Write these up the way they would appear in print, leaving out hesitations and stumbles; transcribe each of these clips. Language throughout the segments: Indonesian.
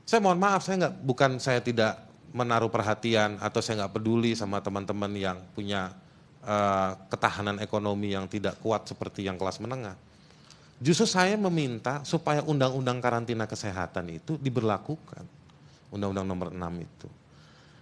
Saya mohon maaf, bukan saya tidak menaruh perhatian atau saya nggak peduli sama teman-teman yang punya ketahanan ekonomi yang tidak kuat seperti yang kelas menengah. Justru saya meminta supaya undang-undang karantina kesehatan itu diberlakukan. Undang-undang nomor 6 itu.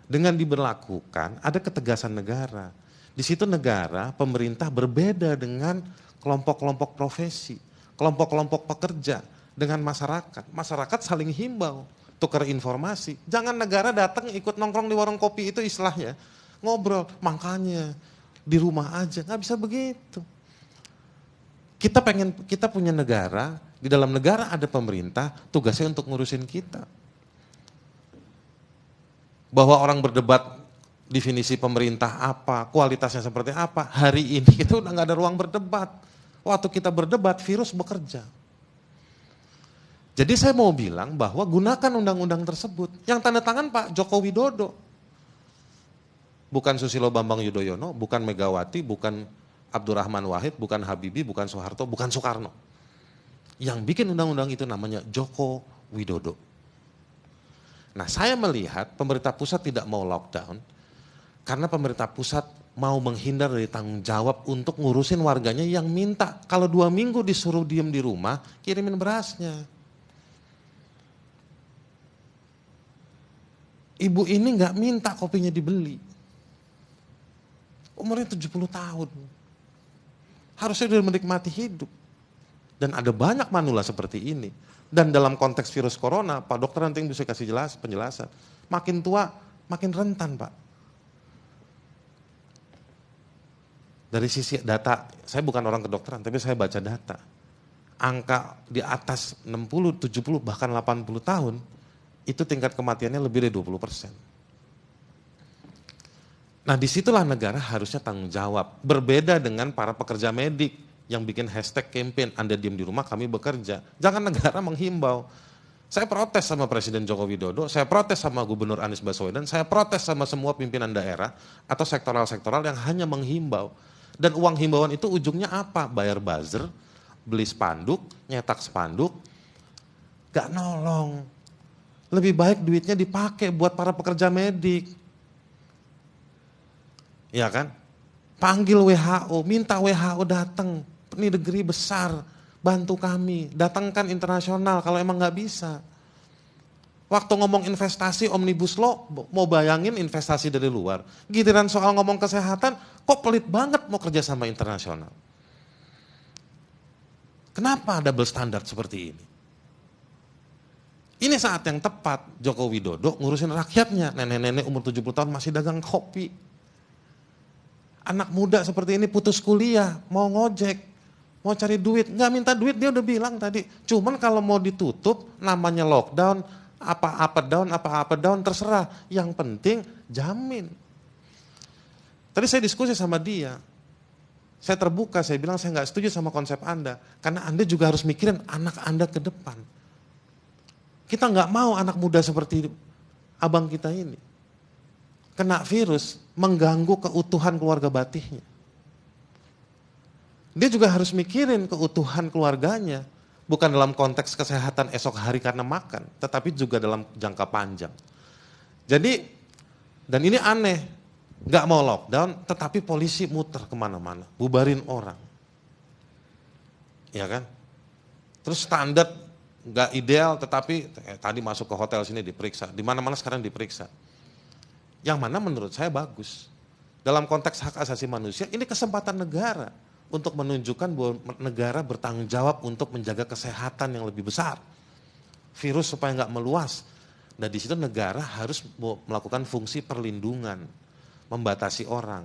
Dengan diberlakukan ada ketegasan negara. Di situ negara, pemerintah berbeda dengan kelompok-kelompok profesi, kelompok-kelompok pekerja dengan masyarakat. Masyarakat saling himbau, tukar informasi. Jangan negara datang ikut nongkrong di warung kopi itu istilahnya. Ngobrol, makanya di rumah aja, nggak bisa begitu. Kita punya negara, di dalam negara ada pemerintah, tugasnya untuk ngurusin kita. Bahwa orang berdebat definisi pemerintah apa, kualitasnya seperti apa, hari ini kita udah nggak ada ruang berdebat. Waktu kita berdebat, virus bekerja. Jadi saya mau bilang bahwa gunakan undang-undang tersebut, yang tanda tangan Pak Joko Widodo. Bukan Susilo Bambang Yudhoyono, bukan Megawati, bukan Abdurrahman Wahid, bukan Habibie, bukan Soeharto, bukan Soekarno. Yang bikin undang-undang itu namanya Joko Widodo. Nah, saya melihat pemerintah pusat tidak mau lockdown karena pemerintah pusat mau menghindar dari tanggung jawab untuk ngurusin warganya yang minta. Kalau 2 minggu disuruh diem di rumah, kirimin berasnya. Ibu ini nggak minta kopinya dibeli. Umurnya 70 tahun. Harusnya dia menikmati hidup. Dan ada banyak manula seperti ini. Dan dalam konteks virus corona, Pak dokter nanti bisa kasih penjelasan. Makin tua, makin rentan Pak. Dari sisi data, saya bukan orang kedokteran, tapi saya baca data. Angka di atas 60, 70, bahkan 80 tahun, itu tingkat kematiannya lebih dari 20%. Nah disitulah negara harusnya tanggung jawab. Berbeda dengan para pekerja medik yang bikin hashtag campaign, Anda diam di rumah, kami bekerja. Jangan negara menghimbau. Saya protes sama Presiden Joko Widodo, saya protes sama Gubernur Anies Baswedan, saya protes sama semua pimpinan daerah atau sektoral-sektoral yang hanya menghimbau. Dan uang himbauan itu ujungnya apa? Bayar buzzer, beli spanduk, nyetak spanduk, gak nolong. Lebih baik duitnya dipakai buat para pekerja medik. Ya kan? Panggil WHO, minta WHO datang. Ini negeri besar, bantu kami. Datangkan internasional kalau emang nggak bisa. Waktu ngomong investasi Omnibus Law, mau bayangin investasi dari luar. Giliran soal ngomong kesehatan, kok pelit banget mau kerja sama internasional. Kenapa double standar seperti ini? Ini saat yang tepat Joko Widodo ngurusin rakyatnya. Nenek-nenek umur 70 tahun masih dagang kopi. Anak muda seperti ini putus kuliah, mau ngojek, mau cari duit, nggak minta duit, dia udah bilang tadi. Cuman kalau mau ditutup, namanya lockdown, apa-apa down, terserah. Yang penting jamin. Tadi saya diskusi sama dia, saya terbuka, saya bilang saya nggak setuju sama konsep Anda, karena Anda juga harus mikirin anak Anda ke depan. Kita nggak mau anak muda seperti abang kita ini kena virus, mengganggu keutuhan keluarga batihnya. Dia juga harus mikirin keutuhan keluarganya, bukan dalam konteks kesehatan esok hari karena makan, tetapi juga dalam jangka panjang. Jadi, dan ini aneh, nggak mau lockdown, tetapi polisi muter kemana-mana, bubarin orang. Ya kan? Terus standar nggak ideal, tetapi tadi masuk ke hotel sini diperiksa, di mana-mana sekarang diperiksa. Yang mana menurut saya bagus. Dalam konteks hak asasi manusia, ini kesempatan negara untuk menunjukkan bahwa negara bertanggung jawab untuk menjaga kesehatan yang lebih besar. Virus supaya nggak meluas. Dan di situ negara harus melakukan fungsi perlindungan, membatasi orang.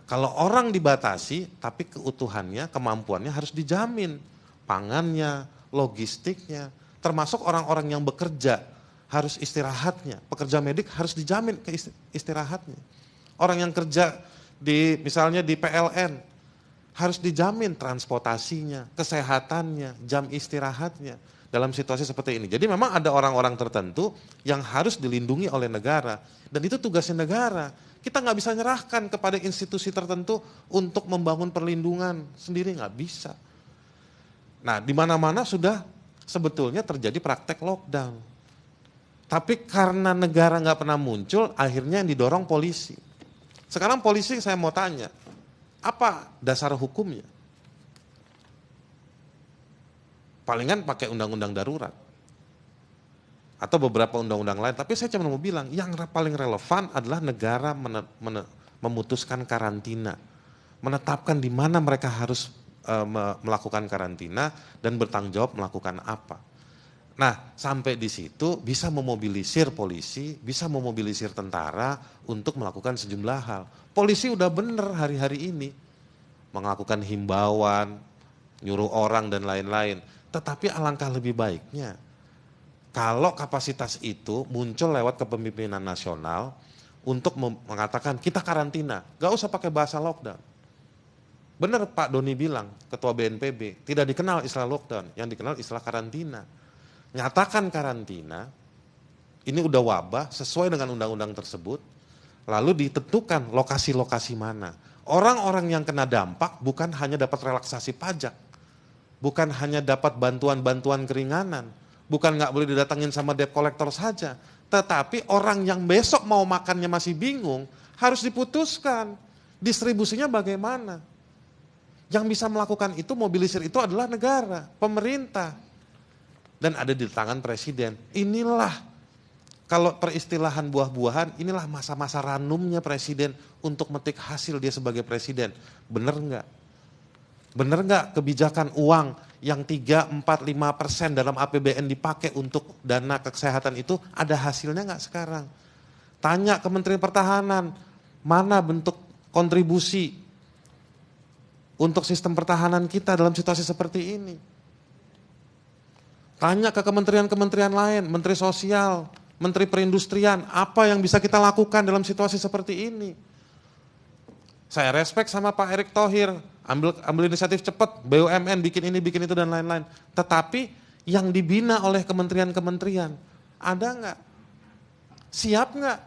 Kalau orang dibatasi, tapi keutuhannya, kemampuannya harus dijamin. Pangannya, logistiknya, termasuk orang-orang yang bekerja, harus istirahatnya. Pekerja medik harus dijamin ke istirahatnya. Orang yang kerja misalnya di PLN harus dijamin transportasinya, kesehatannya, jam istirahatnya dalam situasi seperti ini. Jadi memang ada orang-orang tertentu yang harus dilindungi oleh negara dan itu tugasnya negara. Kita nggak bisa nyerahkan kepada institusi tertentu untuk membangun perlindungan sendiri, nggak bisa. Nah, di mana-mana sudah sebetulnya terjadi praktek lockdown. Tapi karena negara nggak pernah muncul, akhirnya yang didorong polisi. Sekarang polisi saya mau tanya, apa dasar hukumnya? Palingan pakai undang-undang darurat. Atau beberapa undang-undang lain. Tapi saya cuma mau bilang, yang paling relevan adalah negara memutuskan karantina. Menetapkan di mana mereka harus melakukan karantina dan bertanggung jawab melakukan apa. Nah, sampai di situ bisa memobilisir polisi, bisa memobilisir tentara untuk melakukan sejumlah hal. Polisi udah bener hari-hari ini melakukan himbauan, nyuruh orang dan lain-lain. Tetapi alangkah lebih baiknya kalau kapasitas itu muncul lewat kepemimpinan nasional untuk mengatakan kita karantina, gak usah pakai bahasa lockdown. Benar Pak Doni bilang, Ketua BNPB, tidak dikenal istilah lockdown, yang dikenal istilah karantina. Nyatakan karantina, ini udah wabah sesuai dengan undang-undang tersebut, lalu ditentukan lokasi-lokasi mana. Orang-orang yang kena dampak bukan hanya dapat relaksasi pajak, bukan hanya dapat bantuan-bantuan keringanan, bukan nggak boleh didatangin sama debt collector saja, tetapi orang yang besok mau makannya masih bingung, harus diputuskan distribusinya bagaimana. Yang bisa melakukan itu, mobilisir itu adalah negara, pemerintah. Dan ada di tangan presiden. Inilah, kalau peristilahan buah-buahan, inilah masa-masa ranumnya presiden untuk metik hasil dia sebagai presiden. Bener nggak? Bener nggak kebijakan uang yang 3, 4, 5% dalam APBN dipakai untuk dana kesehatan itu ada hasilnya nggak sekarang? Tanya Kementerian Pertahanan, mana bentuk kontribusi untuk sistem pertahanan kita dalam situasi seperti ini? Tanya ke kementerian-kementerian lain, Menteri Sosial, Menteri Perindustrian, apa yang bisa kita lakukan dalam situasi seperti ini? Saya respect sama Pak Erick Thohir, ambil inisiatif cepat, BUMN bikin ini, bikin itu dan lain-lain. Tetapi yang dibina oleh kementerian-kementerian, ada nggak? Siap nggak?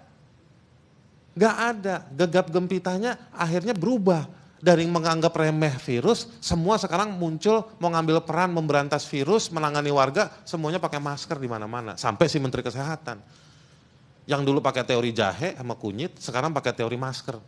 Nggak ada. Gegap gempitanya akhirnya berubah. Dari menganggap remeh virus, semua sekarang muncul mau ngambil peran memberantas virus, menangani warga, semuanya pakai masker di mana-mana. Sampai si Menteri Kesehatan. Yang dulu pakai teori jahe sama kunyit, sekarang pakai teori masker.